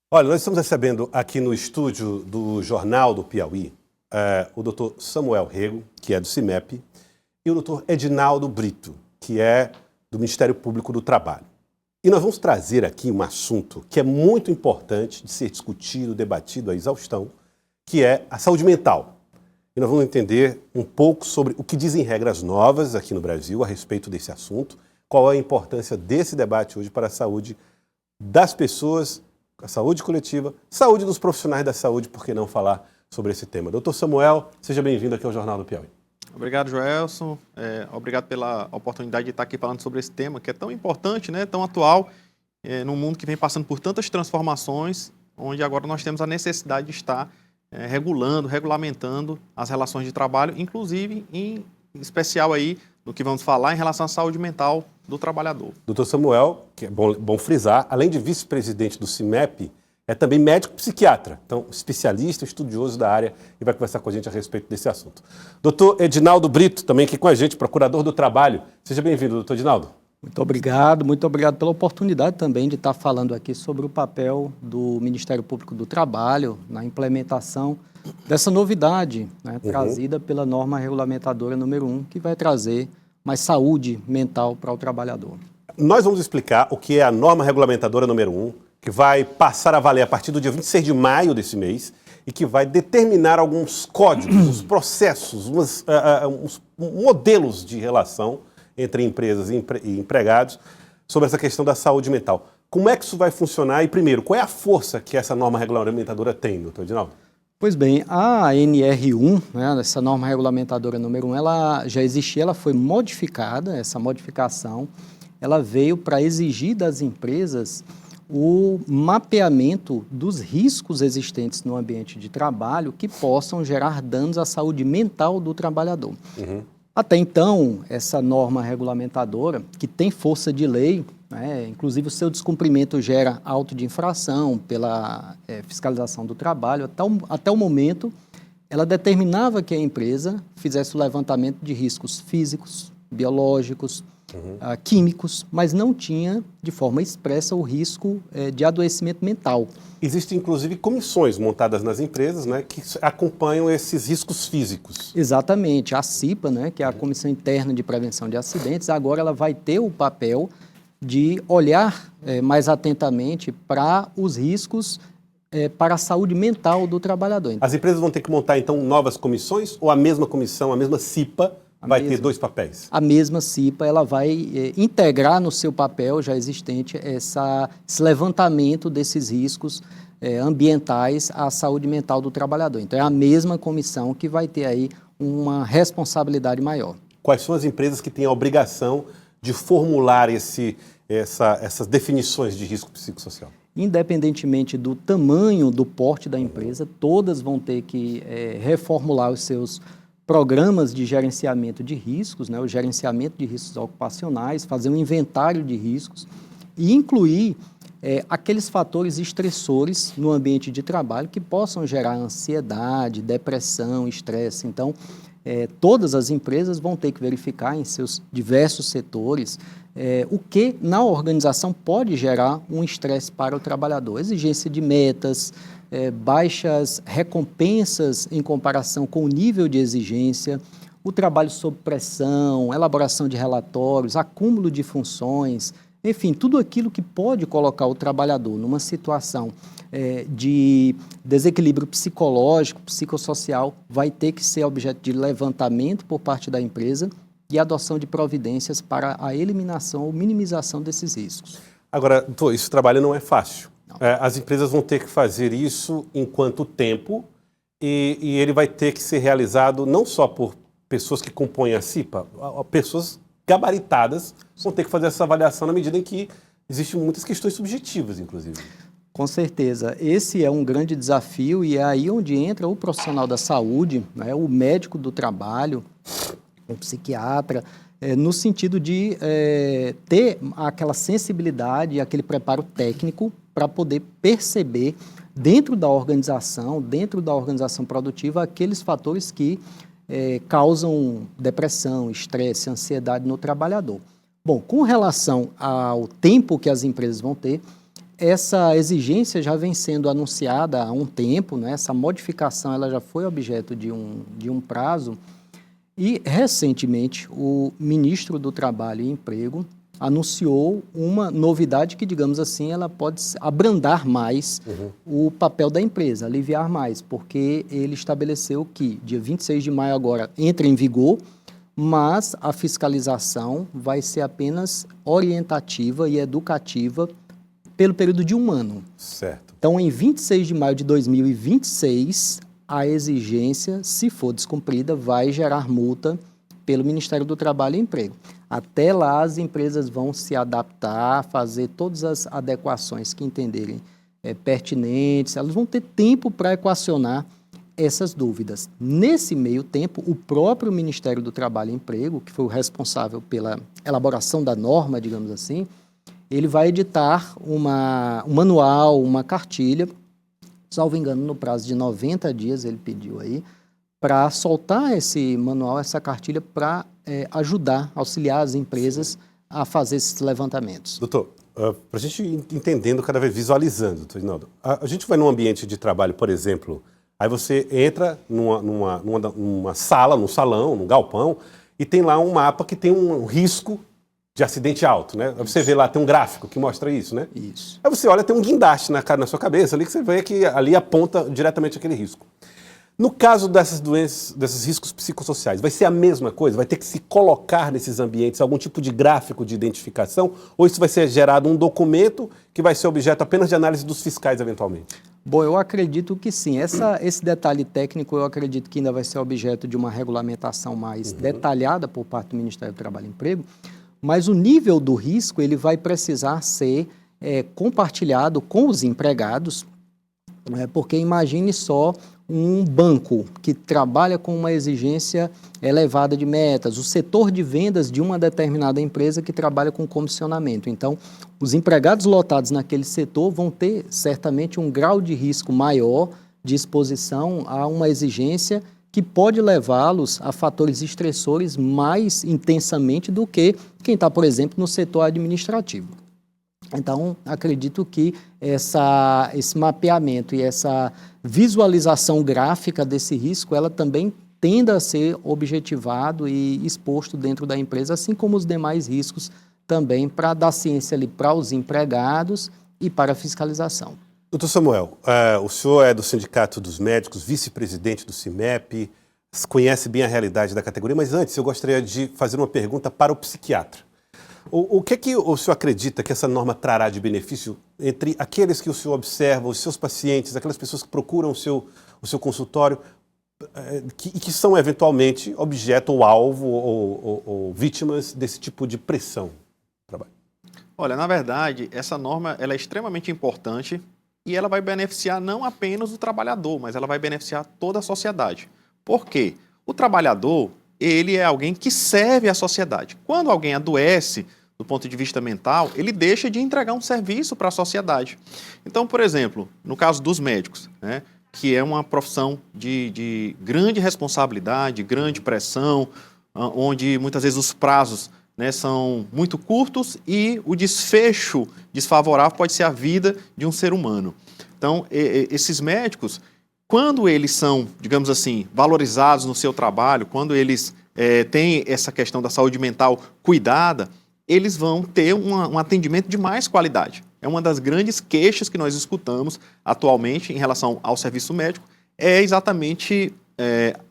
Olha, nós estamos recebendo aqui no estúdio do Jornal do Piauí o Dr. Samuel Rego, que é do CIMEP, e o Dr. Edinaldo Brito, que é do Ministério Público do Trabalho. E nós vamos trazer aqui um assunto que é muito importante de ser discutido, debatido à exaustão, que é a saúde mental. E nós vamos entender um pouco sobre o que dizem regras novas aqui no Brasil a respeito desse assunto, qual é a importância desse debate hoje para a saúde das pessoas, a saúde coletiva, saúde dos profissionais da saúde, por que não falar sobre esse tema. Doutor Samuel, seja bem-vindo aqui ao Jornal do Piauí. Obrigado, Joelson. Obrigado pela oportunidade de estar aqui falando sobre esse tema, que é tão importante, né, tão atual, num mundo que vem passando por tantas transformações, onde agora nós temos a necessidade de estar regulamentando as relações de trabalho, inclusive, em especial aí, no que vamos falar em relação à saúde mental do trabalhador. Doutor Samuel, que é bom frisar, além de vice-presidente do CIMEP, é também médico psiquiatra, então especialista, estudioso da área, e vai conversar com a gente a respeito desse assunto. Doutor Edinaldo Brito, também aqui com a gente, procurador do trabalho. Seja bem-vindo, doutor Edinaldo. Muito obrigado pela oportunidade também de estar falando aqui sobre o papel do Ministério Público do Trabalho na implementação dessa novidade, né, trazida pela norma regulamentadora número 1, que vai trazer mais saúde mental para o trabalhador. Nós vamos explicar o que é a norma regulamentadora número 1, que vai passar a valer a partir do dia 26 de maio desse mês e que vai determinar alguns códigos, uns processos, uns modelos de relação entre empresas e empregados sobre essa questão da saúde mental. Como é que isso vai funcionar? E, primeiro, qual é a força que essa norma regulamentadora tem, doutor Edinaldo? Pois bem, a NR1, né, essa norma regulamentadora número 1, ela já existia, ela foi modificada, essa modificação, ela veio para exigir das empresas o mapeamento dos riscos existentes no ambiente de trabalho que possam gerar danos à saúde mental do trabalhador. Até então, essa norma regulamentadora, que tem força de lei, né, inclusive o seu descumprimento gera auto de infração pela fiscalização do trabalho, até o momento, ela determinava que a empresa fizesse o levantamento de riscos físicos, biológicos, químicos, mas não tinha, de forma expressa, o risco de adoecimento mental. Existem, inclusive, comissões montadas nas empresas, né, que acompanham esses riscos físicos. Exatamente. A CIPA, né, que é a Comissão Interna de Prevenção de Acidentes, agora ela vai ter o papel de olhar mais atentamente para os riscos para a saúde mental do trabalhador. As empresas vão ter que montar, então, novas comissões ou a mesma comissão, a mesma CIPA, vai ter dois papéis? A mesma CIPA, ela vai integrar no seu papel já existente esse levantamento desses riscos ambientais à saúde mental do trabalhador. Então, é a mesma comissão que vai ter aí uma responsabilidade maior. Quais são as empresas que têm a obrigação de formular essas definições de risco psicossocial? Independentemente do tamanho, do porte da empresa, todas vão ter que reformular os seus programas de gerenciamento de riscos, né, o gerenciamento de riscos ocupacionais, fazer um inventário de riscos e incluir aqueles fatores estressores no ambiente de trabalho que possam gerar ansiedade, depressão, estresse. Então, todas as empresas vão ter que verificar em seus diversos setores o que na organização pode gerar um estresse para o trabalhador. Exigência de metas, baixas recompensas em comparação com o nível de exigência, o trabalho sob pressão, elaboração de relatórios, acúmulo de funções, enfim, tudo aquilo que pode colocar o trabalhador numa situação de desequilíbrio psicológico, psicossocial, vai ter que ser objeto de levantamento por parte da empresa e adoção de providências para a eliminação ou minimização desses riscos. Agora, doutor, esse trabalho não é fácil. As empresas vão ter que fazer isso em quanto tempo e ele vai ter que ser realizado não só por pessoas que compõem a CIPA, pessoas gabaritadas vão ter que fazer essa avaliação na medida em que existem muitas questões subjetivas, inclusive. Com certeza. Esse é um grande desafio e é aí onde entra o profissional da saúde, né, o médico do trabalho, o psiquiatra, no sentido de ter aquela sensibilidade, aquele preparo técnico para poder perceber dentro da organização produtiva, aqueles fatores que causam depressão, estresse, ansiedade no trabalhador. Bom, com relação ao tempo que as empresas vão ter, essa exigência já vem sendo anunciada há um tempo, né? Essa modificação ela já foi objeto de um prazo, e recentemente o ministro do Trabalho e Emprego anunciou uma novidade que, digamos assim, ela pode abrandar mais o papel da empresa, aliviar mais, porque ele estabeleceu que dia 26 de maio agora entra em vigor, mas a fiscalização vai ser apenas orientativa e educativa pelo período de 1 ano. Certo. Então, em 26 de maio de 2026, a exigência, se for descumprida, vai gerar multa pelo Ministério do Trabalho e Emprego. Até lá, as empresas vão se adaptar, fazer todas as adequações que entenderem pertinentes, elas vão ter tempo para equacionar essas dúvidas. Nesse meio tempo, o próprio Ministério do Trabalho e Emprego, que foi o responsável pela elaboração da norma, digamos assim, ele vai editar um manual, uma cartilha, salvo engano, no prazo de 90 dias, ele pediu aí, para soltar esse manual, essa cartilha, para ajudar, auxiliar as empresas a fazer esses levantamentos. Doutor, para a gente ir entendendo cada vez, visualizando, doutor Rinaldo, a gente vai num ambiente de trabalho, por exemplo, aí você entra numa sala, num salão, num galpão, e tem lá um mapa que tem um risco de acidente alto, né? Aí você vê lá, tem um gráfico que mostra isso, né? Isso. Aí você olha, tem um guindaste na sua cabeça ali, que você vê que ali aponta diretamente aquele risco. No caso dessas doenças, desses riscos psicossociais, vai ser a mesma coisa? Vai ter que se colocar nesses ambientes algum tipo de gráfico de identificação? Ou isso vai ser gerado um documento que vai ser objeto apenas de análise dos fiscais, eventualmente? Bom, eu acredito que sim. Esse detalhe técnico, eu acredito que ainda vai ser objeto de uma regulamentação mais detalhada por parte do Ministério do Trabalho e Emprego, mas o nível do risco ele vai precisar ser compartilhado com os empregados, porque imagine só um banco que trabalha com uma exigência elevada de metas, o setor de vendas de uma determinada empresa que trabalha com comissionamento. Então, os empregados lotados naquele setor vão ter certamente um grau de risco maior de exposição a uma exigência que pode levá-los a fatores estressores mais intensamente do que quem está, por exemplo, no setor administrativo. Então, acredito que esse mapeamento e essa visualização gráfica desse risco, ela também tenda a ser objetivado e exposto dentro da empresa, assim como os demais riscos também, para dar ciência ali para os empregados e para a fiscalização. Doutor Samuel, o senhor é do Sindicato dos Médicos, vice-presidente do CIMEP, conhece bem a realidade da categoria, mas antes eu gostaria de fazer uma pergunta para o psiquiatra. O que o senhor acredita que essa norma trará de benefício entre aqueles que o senhor observa, os seus pacientes, aquelas pessoas que procuram o seu consultório, que são eventualmente objeto ou alvo ou vítimas desse tipo de pressão? Olha, na verdade, essa norma ela é extremamente importante e ela vai beneficiar não apenas o trabalhador, mas ela vai beneficiar toda a sociedade. Por quê? O trabalhador, ele é alguém que serve à sociedade. Quando alguém adoece, do ponto de vista mental, ele deixa de entregar um serviço para a sociedade. Então, por exemplo, no caso dos médicos, né, que é uma profissão de grande responsabilidade, grande pressão, onde muitas vezes os prazos, né, são muito curtos e o desfecho desfavorável pode ser a vida de um ser humano. Então, esses médicos, quando eles são, digamos assim, valorizados no seu trabalho, quando eles têm essa questão da saúde mental cuidada, eles vão ter um atendimento de mais qualidade. É uma das grandes queixas que nós escutamos atualmente em relação ao serviço médico, é exatamente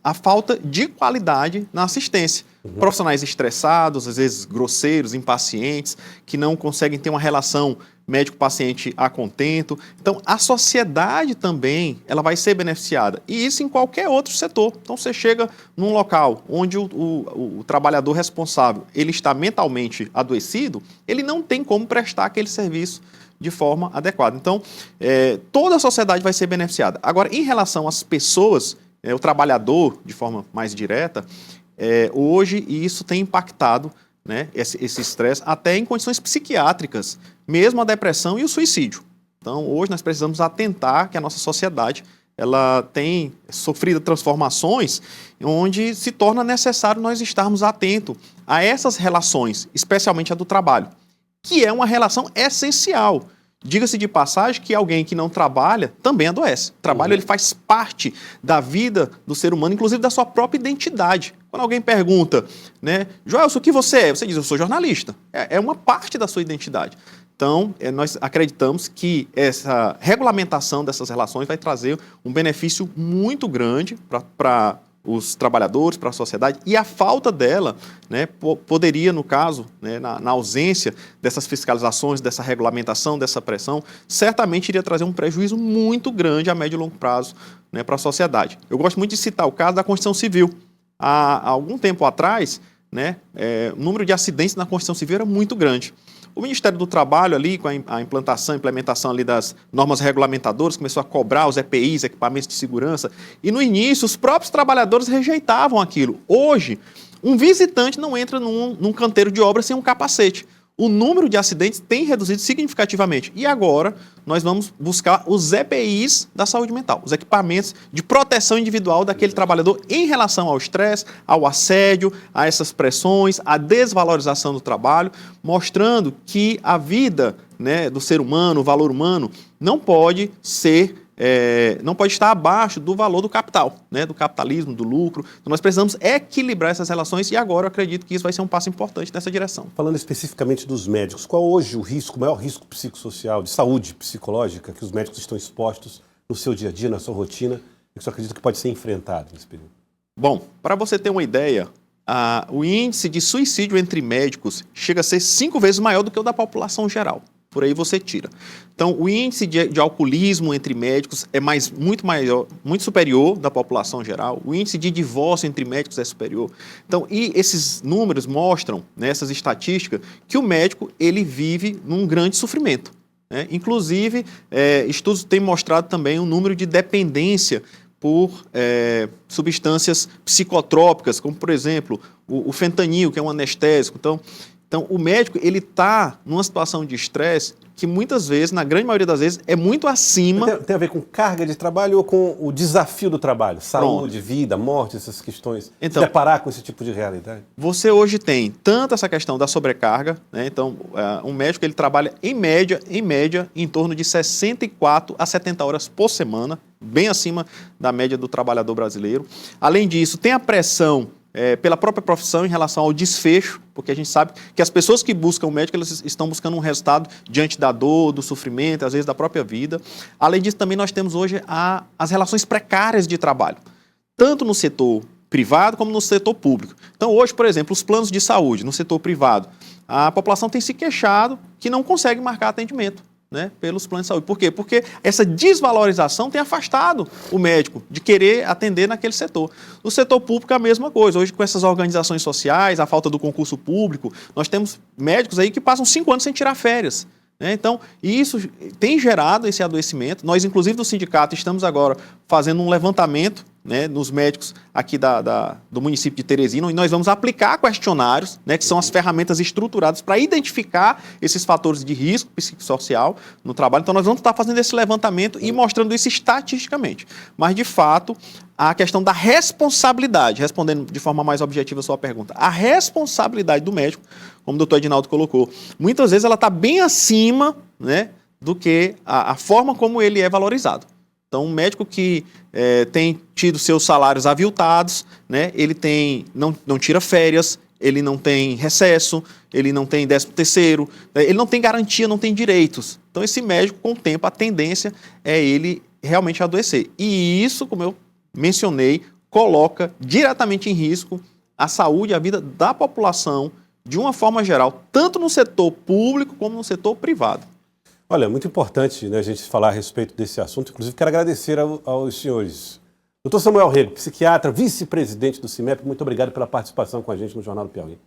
a falta de qualidade na assistência. Profissionais estressados, às vezes grosseiros, impacientes, que não conseguem ter uma relação médico-paciente a contento. Então, a sociedade também ela vai ser beneficiada. E isso em qualquer outro setor. Então, você chega num local onde o trabalhador responsável ele está mentalmente adoecido, ele não tem como prestar aquele serviço de forma adequada. Então, toda a sociedade vai ser beneficiada. Agora, em relação às pessoas, o trabalhador, de forma mais direta, hoje isso tem impactado, né, esse estresse até em condições psiquiátricas, mesmo a depressão e o suicídio. Então, hoje nós precisamos atentar que a nossa sociedade ela tem sofrido transformações onde se torna necessário nós estarmos atentos a essas relações, especialmente a do trabalho, que é uma relação essencial Diga-se de passagem que alguém que não trabalha também adoece. O trabalho ele faz parte da vida do ser humano, inclusive da sua própria identidade. Quando alguém pergunta, né, Joelson, o que você é? Você diz, eu sou jornalista. É uma parte da sua identidade. Então, nós acreditamos que essa regulamentação dessas relações vai trazer um benefício muito grande para os trabalhadores, para a sociedade, e a falta dela, né, poderia, no caso, né, na ausência dessas fiscalizações, dessa regulamentação, dessa pressão, certamente iria trazer um prejuízo muito grande a médio e longo prazo, né, para a sociedade. Eu gosto muito de citar o caso da Constituição Civil. Há algum tempo atrás, né, o número de acidentes na Constituição Civil era muito grande. O Ministério do Trabalho ali, com a implementação ali das normas regulamentadoras, começou a cobrar os EPIs, equipamentos de segurança, e no início os próprios trabalhadores rejeitavam aquilo. Hoje, um visitante não entra num canteiro de obra sem um capacete. O número de acidentes tem reduzido significativamente. E agora nós vamos buscar os EPIs da saúde mental, os equipamentos de proteção individual daquele trabalhador em relação ao estresse, ao assédio, a essas pressões, à desvalorização do trabalho, mostrando que a vida, né, do ser humano, o valor humano, não pode estar abaixo do valor do capital, né, do capitalismo, do lucro. Então nós precisamos equilibrar essas relações e agora eu acredito que isso vai ser um passo importante nessa direção. Falando especificamente dos médicos, qual hoje o maior risco psicossocial, de saúde psicológica que os médicos estão expostos no seu dia a dia, na sua rotina, e que você acredita que pode ser enfrentado nesse período? Bom, para você ter uma ideia, o índice de suicídio entre médicos chega a ser 5 vezes maior do que o da população geral. Por aí você tira. Então, o índice de alcoolismo entre médicos é muito superior da população geral. O índice de divórcio entre médicos é superior. Então, e esses números mostram, né, essas estatísticas, que o médico ele vive num grande sofrimento, né? Inclusive, estudos têm mostrado também um número de dependência por substâncias psicotrópicas, como, por exemplo, o fentanil, que é um anestésico. Então, o médico, ele está numa situação de estresse que muitas vezes, na grande maioria das vezes, é muito acima... Tem a ver com carga de trabalho ou com o desafio do trabalho? Saúde, vida, morte, essas questões. Então, se deparar com esse tipo de realidade? Você hoje tem tanto essa questão da sobrecarga, né? Então, um médico, ele trabalha em média, em torno de 64 a 70 horas por semana, bem acima da média do trabalhador brasileiro. Além disso, tem a pressão pela própria profissão em relação ao desfecho, porque a gente sabe que as pessoas que buscam o médico, elas estão buscando um resultado diante da dor, do sofrimento, às vezes da própria vida. Além disso, também nós temos hoje as relações precárias de trabalho, tanto no setor privado como no setor público. Então, hoje, por exemplo, os planos de saúde no setor privado, a população tem se queixado que não consegue marcar atendimento, né, pelos planos de saúde. Por quê? Porque essa desvalorização tem afastado o médico de querer atender naquele setor. No setor público é a mesma coisa. Hoje, com essas organizações sociais, a falta do concurso público, nós temos médicos aí que passam 5 anos sem tirar férias, né? Então, isso tem gerado esse adoecimento. Nós, inclusive, do sindicato, estamos agora fazendo um levantamento, né, nos médicos aqui do município de Teresina, e nós vamos aplicar questionários, né, que são as ferramentas estruturadas para identificar esses fatores de risco psicossocial no trabalho. Então, nós vamos estar fazendo esse levantamento e mostrando isso estatisticamente. Mas, de fato, a questão da responsabilidade, respondendo de forma mais objetiva a sua pergunta, a responsabilidade do médico, como o doutor Edinaldo colocou, muitas vezes ela está bem acima, né, do que a forma como ele é valorizado. Então, um médico que tem tido seus salários aviltados, né, ele não tira férias, ele não tem recesso, ele não tem 13º, ele não tem garantia, não tem direitos. Então, esse médico, com o tempo, a tendência é ele realmente adoecer. E isso, como eu mencionei, coloca diretamente em risco a saúde e a vida da população de uma forma geral, tanto no setor público como no setor privado. Olha, muito importante, né, a gente falar a respeito desse assunto. Inclusive, quero agradecer aos senhores. Dr. Samuel Rego, psiquiatra, vice-presidente do CIMEP, muito obrigado pela participação com a gente no Jornal do Piauí.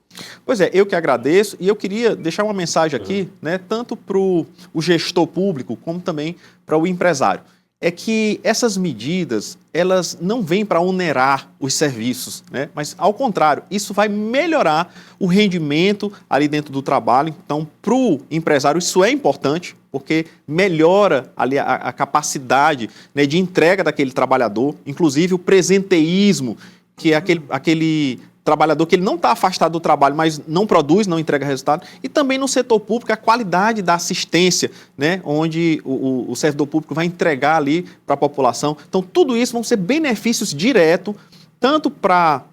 Pois é, eu que agradeço e eu queria deixar uma mensagem aqui, né, tanto para o gestor público como também para o empresário. É que essas medidas, elas não vêm para onerar os serviços, né? Mas, ao contrário, isso vai melhorar o rendimento ali dentro do trabalho. Então, para o empresário, isso é importante, porque melhora ali a capacidade, né, de entrega daquele trabalhador, inclusive o presenteísmo, que é aquele trabalhador que ele não está afastado do trabalho, mas não produz, não entrega resultado. E também no setor público, a qualidade da assistência, né, onde o servidor público vai entregar ali para a população. Então, tudo isso vão ser benefícios diretos, tanto para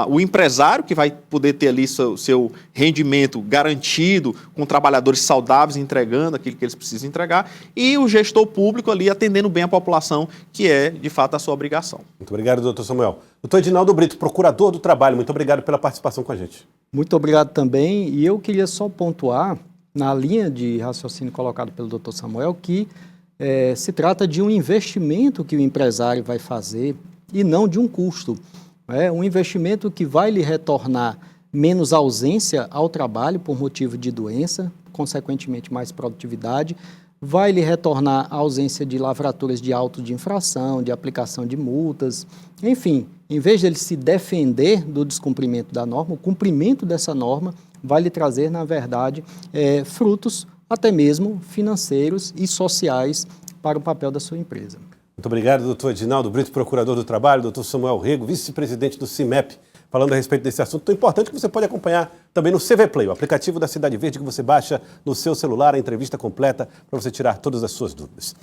o empresário, que vai poder ter ali seu rendimento garantido, com trabalhadores saudáveis entregando aquilo que eles precisam entregar, e o gestor público ali atendendo bem a população, que é, de fato, a sua obrigação. Muito obrigado, doutor Samuel. Doutor Edinaldo Brito, procurador do Trabalho, muito obrigado pela participação com a gente. Muito obrigado também, e eu queria só pontuar, na linha de raciocínio colocado pelo doutor Samuel, que se trata de um investimento que o empresário vai fazer e não de um custo. Um investimento que vai lhe retornar menos ausência ao trabalho por motivo de doença, consequentemente mais produtividade, vai lhe retornar a ausência de lavraturas de auto de infração, de aplicação de multas, enfim, em vez de ele se defender do descumprimento da norma, o cumprimento dessa norma vai lhe trazer, na verdade, frutos até mesmo financeiros e sociais para o papel da sua empresa. Muito obrigado, doutor Edinaldo Brito, procurador do Trabalho, doutor Samuel Rego, vice-presidente do CIMEP, falando a respeito desse assunto tão importante que você pode acompanhar também no CV Play, o aplicativo da Cidade Verde que você baixa no seu celular, a entrevista completa para você tirar todas as suas dúvidas.